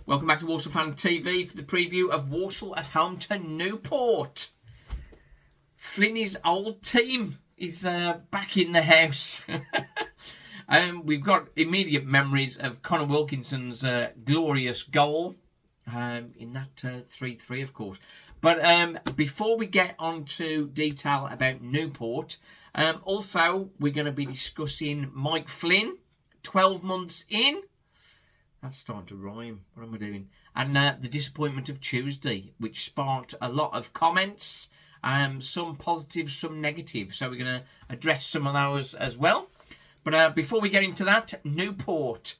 Welcome back to Walsall Fan TV for the preview of Walsall at home to Newport. Flynny's old team is back in the house. We've got immediate memories of Connor Wilkinson's glorious goal in that 3-3, of course. But before we get on to detail about Newport, also we're going to be discussing Mike Flynn, 12 months in. That's starting to rhyme. What am I doing? And the disappointment of Tuesday, which sparked a lot of comments, some positive, some negative. So we're going to address some of those as well. But before we get into that, Newport,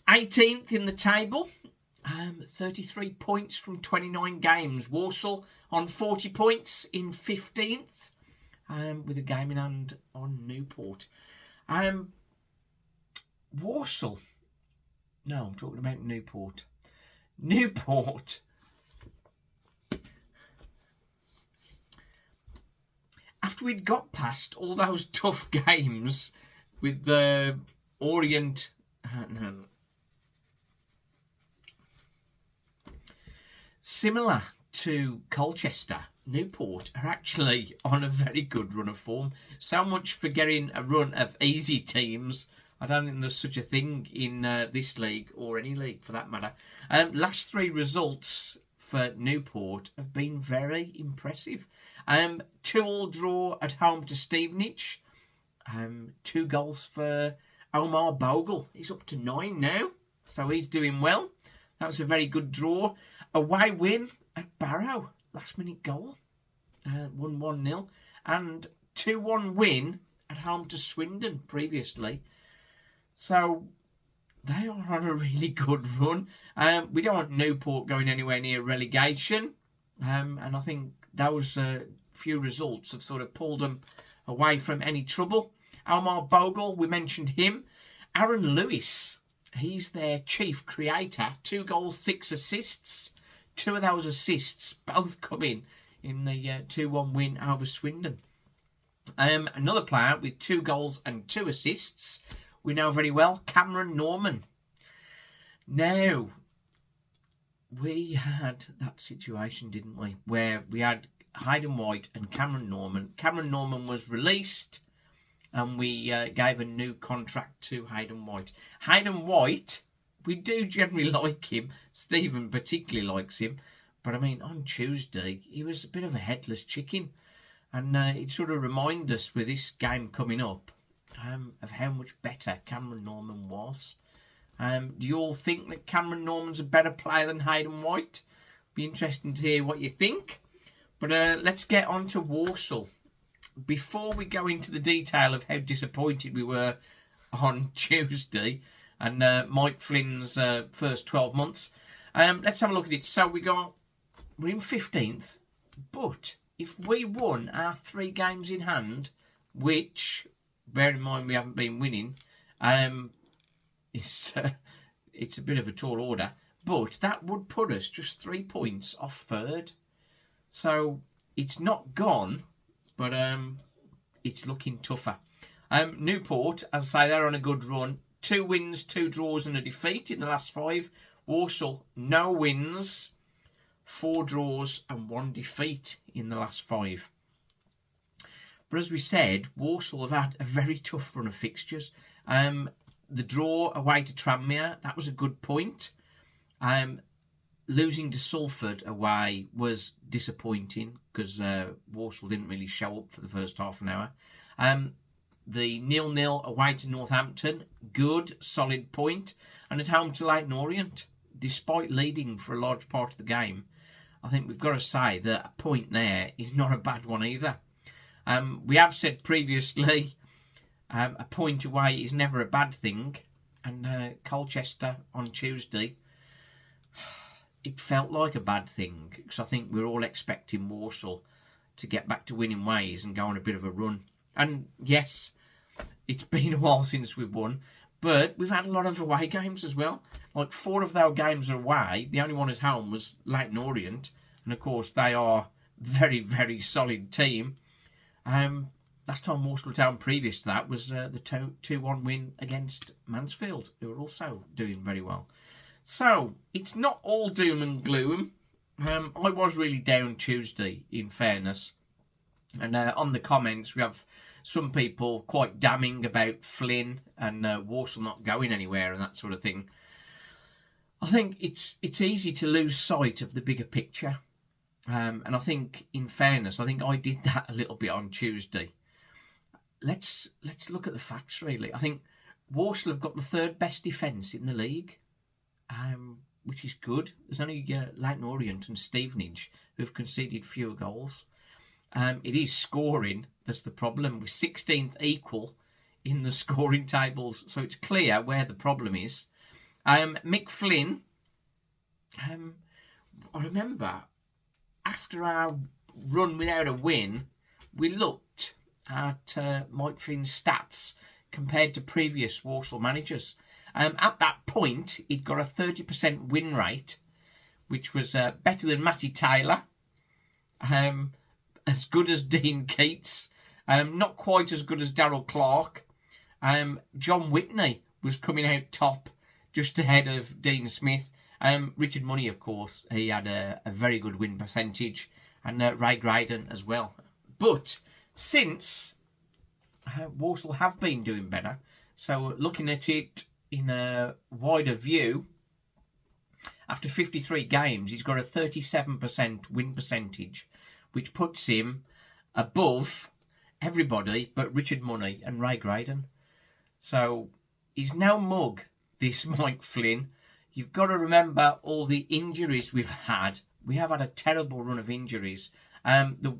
18th in the table, 33 points from 29 games. Walsall on 40 points in 15th, with a game in hand on Newport. Walsall. No, I'm talking about Newport. Newport. After we'd got past all those tough games with the Orient... Similar to Colchester, Newport are actually on a very good run of form. So much for getting a run of easy teams. I don't think there's such a thing in this league, or any league for that matter. Last three results for Newport have been very impressive. 2-2 draw at home to Stevenage. 2 goals for Omar Bogle. He's up to 9 now, so he's doing well. That was a very good draw. Away win at Barrow. Last minute goal. 1-1-0. And 2-1 win at home to Swindon previously. So they are on a really good run. We don't want Newport going anywhere near relegation. And I think those few results have sort of pulled them away from any trouble. Omar Bogle, we mentioned him. Aaron Lewis, he's their chief creator. 2 goals, 6 assists. 2 of those assists both come in the 2-1 win over Swindon. Another player with 2 goals and 2 assists. We know very well, Cameron Norman. Now, we had that situation, didn't we? Where we had Hayden White and Cameron Norman. Cameron Norman was released and we gave a new contract to Hayden White. Hayden White, we do generally like him. Stephen particularly likes him. But I mean, on Tuesday, he was a bit of a headless chicken. And it sort of reminded us with this game coming up of how much better Cameron Norman was. Do you all think that Cameron Norman's a better player than Hayden White? Be interesting to hear what you think. But let's get on to Walsall. Before we go into the detail of how disappointed we were on Tuesday and Mike Flynn's first 12 months, let's have a look at it. So we're in 15th, but if we won our 3 games in hand, which, bear in mind we haven't been winning, it's a bit of a tall order, but that would put us just 3 points off 3rd. So it's not gone, but it's looking tougher. Newport, as I say, they're on a good run. 2 wins, 2 draws and a defeat in the last 5. Walsall, no wins, 4 draws and 1 defeat in the last 5. But as we said, Walsall have had a very tough run of fixtures. The draw away to Tranmere, that was a good point. Losing to Salford away was disappointing because Walsall didn't really show up for the first half an hour. The 0-0 away to Northampton, good, solid point. And at home to Leyton Orient, despite leading for a large part of the game, I think we've got to say that a point there is not a bad one either. We have said previously, a point away is never a bad thing. And Colchester on Tuesday, it felt like a bad thing. Because I think we're all expecting Walsall to get back to winning ways and go on a bit of a run. And yes, it's been a while since we've won. But we've had a lot of away games as well. Like 4 of our games are away. The only one at home was Leyton Orient. And of course, they are very, very solid team. Last time Walsall Town previous to that was the 2-1 win against Mansfield, who were also doing very well. So, it's not all doom and gloom. I was really down Tuesday, in fairness. And on the comments, we have some people quite damning about Flynn and Walsall not going anywhere and that sort of thing. I think it's easy to lose sight of the bigger picture. And I think, in fairness, I think I did that a little bit on Tuesday. Let's look at the facts, really. I think Walsall have got the third best defence in the league, which is good. There's only Leighton Orient and Stevenage who have conceded fewer goals. It is scoring that's the problem. We're 16th equal in the scoring tables, so it's clear where the problem is. Mick Flynn, I remember after our run without a win, we looked at Mike Flynn's stats compared to previous Walsall managers. At that point, he'd got a 30% win rate, which was better than Matty Taylor, as good as Dean Keats, not quite as good as Darryl Clark. John Whitney was coming out top, just ahead of Dean Smith. Richard Money, of course, he had a very good win percentage, and Ray Graydon as well. But since Walsall have been doing better, so looking at it in a wider view, after 53 games, he's got a 37% win percentage, which puts him above everybody but Richard Money and Ray Graydon. So he's no mug, this Mike Flynn. You've got to remember all the injuries we've had. We have had a terrible run of injuries. The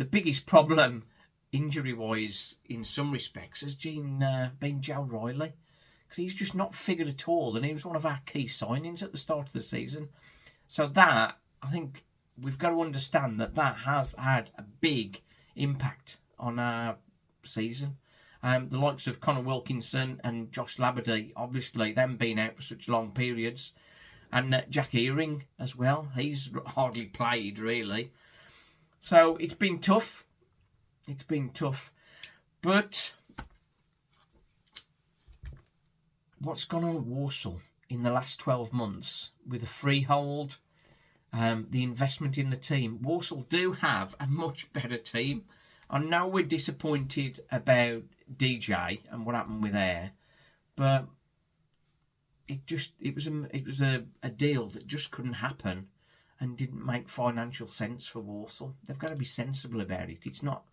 biggest problem, injury-wise, in some respects, has been Joe Riley. Because he's just not figured at all. And he was one of our key signings at the start of the season. So that, I think, we've got to understand that has had a big impact on our season. The likes of Connor Wilkinson and Josh Labadie, obviously, them being out for such long periods. And Jack Earing as well. He's hardly played, really. So it's been tough. It's been tough. But what's gone on at Walsall in the last 12 months with a freehold, the investment in the team? Walsall do have a much better team. I know we're disappointed about DJ and what happened with Air, but it was a deal that just couldn't happen and didn't make financial sense for Walsall. They've got to be sensible about it. It's not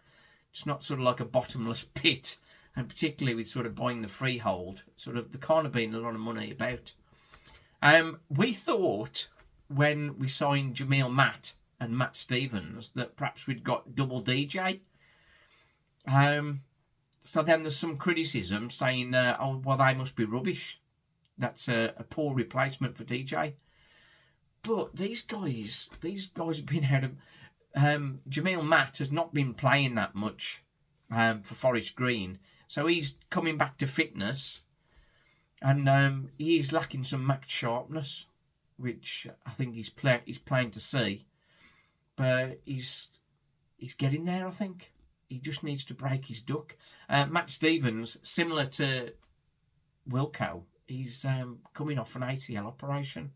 sort of like a bottomless pit, and particularly with sort of buying the freehold, sort of there can't have been a lot of money about. We thought when we signed Jamil Matt and Matt Stevens that perhaps we'd got double DJ. So then there's some criticism saying, they must be rubbish. That's a poor replacement for DJ. But these guys have been out of... Jamil Matt has not been playing that much for Forest Green. So he's coming back to fitness. And he is lacking some match sharpness, which I think he's playing to see. But he's getting there, I think. He just needs to break his duck. Matt Stevens, similar to Wilco, he's coming off an ACL operation.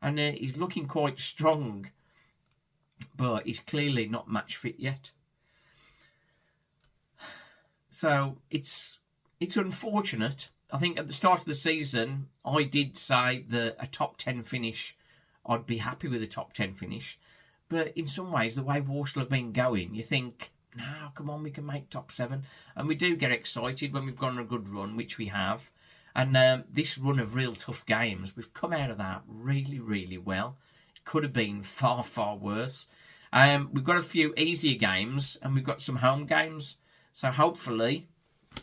And he's looking quite strong, but he's clearly not match fit yet. So it's unfortunate. I think at the start of the season, I did say that a top 10 finish, I'd be happy with a top 10 finish. But in some ways, the way Walsall have been going, you think, no, come on, we can make top 7. And we do get excited when we've gone on a good run, which we have. And this run of real tough games, we've come out of that really, really well. It could have been far, far worse. We've got a few easier games, and we've got some home games. So hopefully,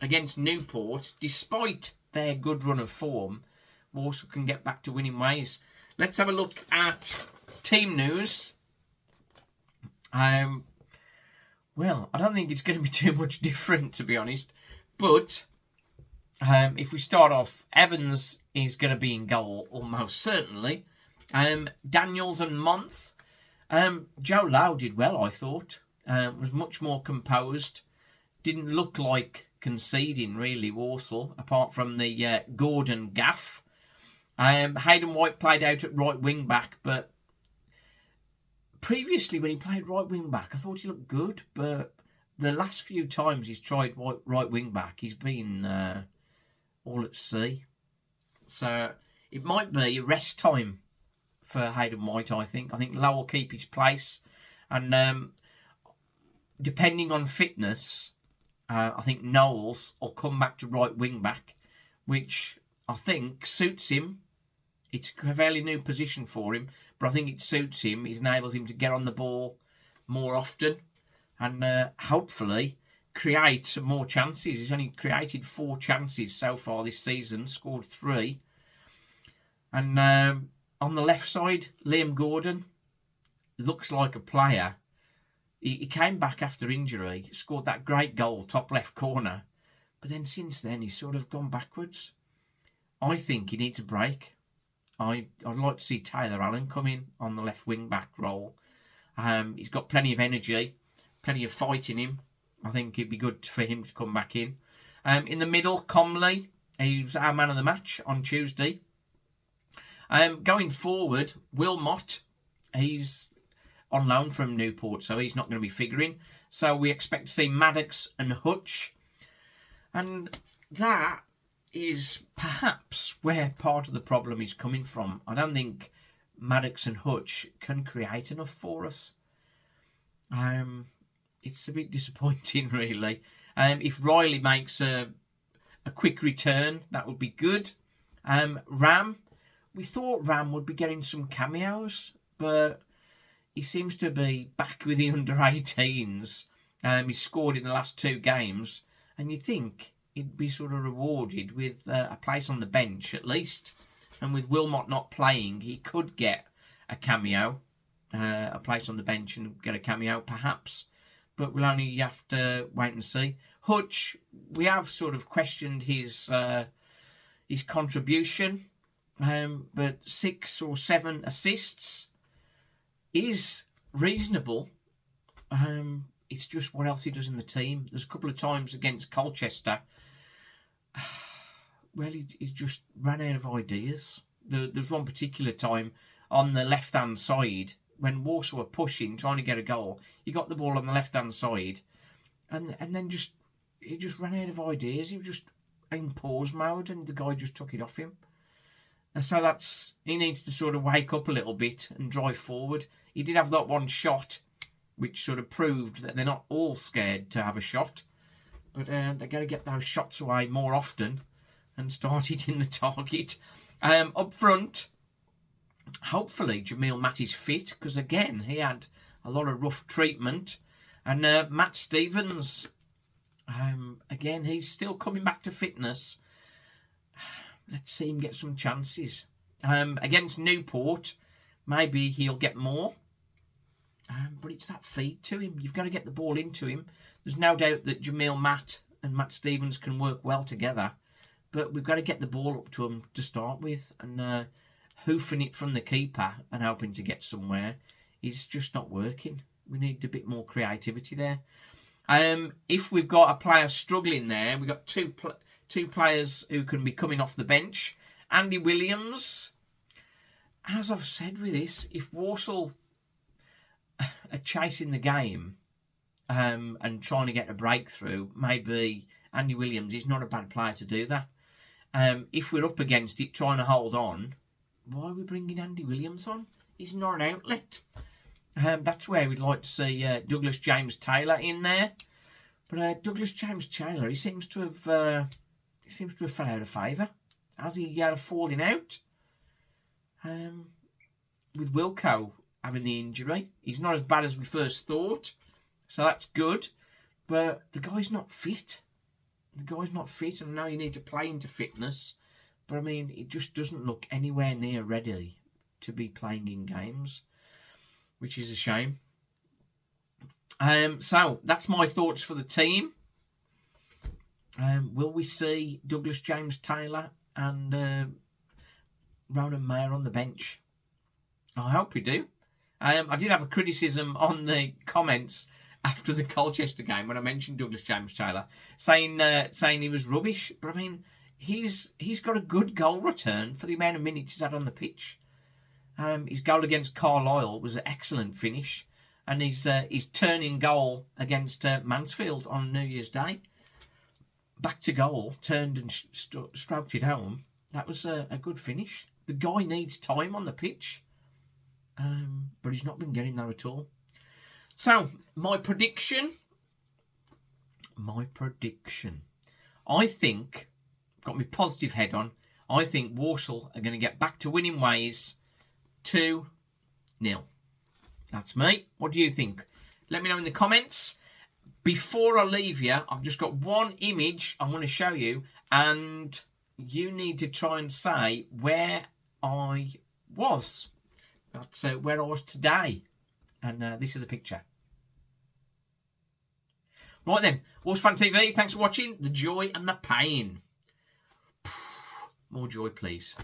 against Newport, despite their good run of form, Walsall can get back to winning ways. Let's have a look at team news. Well, I don't think it's going to be too much different, to be honest. But if we start off, Evans is going to be in goal almost certainly. Daniels and Month. Joe Lau did well, I thought. Was much more composed. Didn't look like conceding, really, Walsall, apart from the Gordon gaff. Hayden White played out at right wing back, but previously when he played right wing back, I thought he looked good, but the last few times he's tried right wing back, he's been all at sea. So it might be a rest time for Hayden White, I think. I think Lowe will keep his place. And depending on fitness, I think Knowles will come back to right wing back, which I think suits him. It's a fairly new position for him, but I think it suits him. It enables him to get on the ball more often and hopefully create some more chances. He's only created 4 chances so far this season, scored 3. And on the left side, Liam Gordon looks like a player. He came back after injury, scored that great goal, top left corner, but then since then he's sort of gone backwards. I think he needs a break. I'd like to see Taylor Allen come in on the left wing back role. He's got plenty of energy, plenty of fight in him. I think it'd be good for him to come back in. In the middle, Comley, he was our man of the match on Tuesday. Going forward, Wilmot, he's on loan from Newport, so he's not going to be figuring. So we expect to see Maddox and Hutch. And that is perhaps where part of the problem is coming from. I don't think Maddox and Hutch can create enough for us. It's a bit disappointing, really. If Riley makes a quick return, that would be good. Ram, we thought Ram would be getting some cameos, but he seems to be back with the under-18s. He's scored in the last 2 games, and you think he'd be sort of rewarded with a place on the bench at least. And with Wilmot not playing, he could get a cameo, a place on the bench and get a cameo perhaps. But we'll only have to wait and see. Hutch, we have sort of questioned his contribution, but 6 or 7 assists is reasonable. It's just what else he does in the team. There's a couple of times against Colchester, well, he just ran out of ideas. There's one particular time on the left-hand side when Walsall were pushing, trying to get a goal. He got the ball on the left-hand side, and then he just ran out of ideas. He was just in pause mode, and the guy just took it off him. And so he needs to sort of wake up a little bit and drive forward. He did have that one shot, which sort of proved that they're not all scared to have a shot. But they've got to get those shots away more often and start hitting the target. Up front, hopefully Jamil Matt is fit, because again, he had a lot of rough treatment. And Matt Stevens, again, he's still coming back to fitness. Let's see him get some chances. Against Newport, maybe he'll get more. But it's that feed to him. You've got to get the ball into him. There's no doubt that Jamil Matt and Matt Stevens can work well together. But we've got to get the ball up to him to start with. And hoofing it from the keeper and hoping to get somewhere is just not working. We need a bit more creativity there. If we've got a player struggling there, we've got two players who can be coming off the bench. Andy Williams, as I've said with this, if Walsall are chasing the game and trying to get a breakthrough, maybe Andy Williams is not a bad player to do that. If we're up against it, trying to hold on, why are we bringing Andy Williams on? He's not an outlet. That's where we'd like to see Douglas James Taylor in there. But Douglas James Taylor, he seems to have fell out of favour. Has he fallen out? With Wilco having the injury, he's not as bad as we first thought, so that's good. But the guy's not fit. And I know you need to play into fitness, but I mean, it just doesn't look anywhere near ready to be playing in games, which is a shame. So that's my thoughts for the team. Will we see Douglas James Taylor and Ronan Mayer on the bench? I hope we do. I did have a criticism on the comments after the Colchester game when I mentioned Douglas James Taylor, saying he was rubbish. But I mean, he's got a good goal return for the amount of minutes he's had on the pitch. His goal against Carlisle was an excellent finish, and his turning goal against Mansfield on New Year's Day, back to goal, turned and stroked it home. That was a good finish. The guy needs time on the pitch, but he's not been getting there at all. So, my prediction, I think, got my positive head on, I think Walsall are going to get back to winning ways 2-0. That's me. What do you think? Let me know in the comments. Before I leave you, I've just got one image I want to show you, and you need to try and say where I was. That's where I was today. And this is the picture. Right then, Walsall Fan TV, thanks for watching. The joy and the pain. More joy, please.